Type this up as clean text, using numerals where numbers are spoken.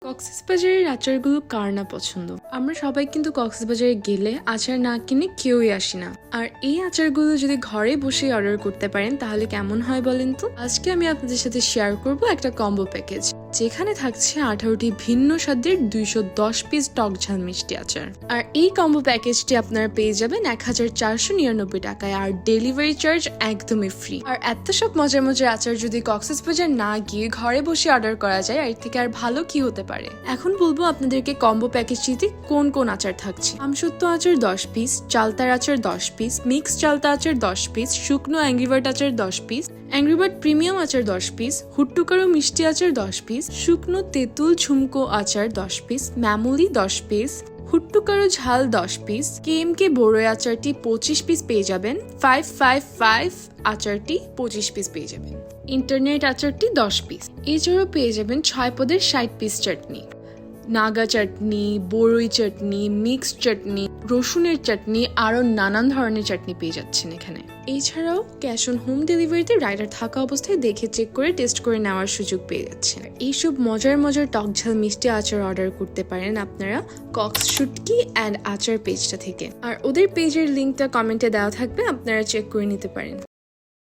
কক্সবাজারের আচারগুলো কার না পছন্দ। আমরা সবাই কিন্তু কক্সবাজারে গেলে আচার না কিনে কেউই আসি না। আর এই আচারগুলো যদি ঘরে বসে অর্ডার করতে পারেন তাহলে কেমন হয় বলেন তো। আজকে আমি আপনাদের সাথে শেয়ার করব একটা কম্বো প্যাকেজ, যেখানে থাকছে 18টি ভিন্ন স্বাদের 210 পিস টক ঝাল মিষ্টি আচার। আর এই কম্বো প্যাকেজটি আপনারা পেয়ে যাবেন 1499 টাকায়, আর ডেলিভারি চার্জ একদমই ফ্রি। আর এত সব মজার মজার আচার যদি কক্সবাজার না গিয়ে ঘরে বসে অর্ডার করা যায়, এর থেকে আর ভালো কি হতে পারে। এখন বলবো আপনাদেরকে কম্বো প্যাকেজটিতে কোন কোন আচার থাকছে। আমসত্ব আচার 10 পিস, চালতার আচার 10 পিস, মিক্স চালতা আচার 10 পিস, শুকনো অ্যাংরিবার্ড আচার 10 পিস, অ্যাংরিবার্ড প্রিমিয়াম আচার 10 পিস, হুট্টুকারু মিষ্টি আচার 10 পিস, শুকনো তেঁতুল ঝুমকো আচার 10 পিস, ম্যামুলি 10 পিস, হুট্টুকারু ঝাল 10 পিস, কেএমকে বড়ই আচারটি 25 পিস পেয়ে যাবেন, 555 আচারটি 25 পিস পেয়ে যাবেন, ইন্টারনেট আচারটি 10 পিস। এছাড়াও পেয়ে যাবেন 6 পদের 60 পিস চাটনি, নাগা চাটনি, বড়ই চাটনি, মিক্স চাটনি, রসুনের চাটনি, আরো নানান ধরনের চাটনি পেয়ে যাচ্ছেন এখানে। এছাড়াও ক্যাশ অন হোম ডেলিভারিতে রাইডার থাকা অবস্থায় দেখে চেক করে টেস্ট করে নেওয়ার সুযোগ পেয়ে যাচ্ছেন। এইসব মজার মজার টক ঝাল মিষ্টি আচার অর্ডার করতে পারেন আপনারা কক্স শুটকি অ্যান্ড আচার পেজটা থেকে। আর ওদের পেজের লিঙ্কটা কমেন্টে দেওয়া থাকবে, আপনারা চেক করে নিতে পারেন।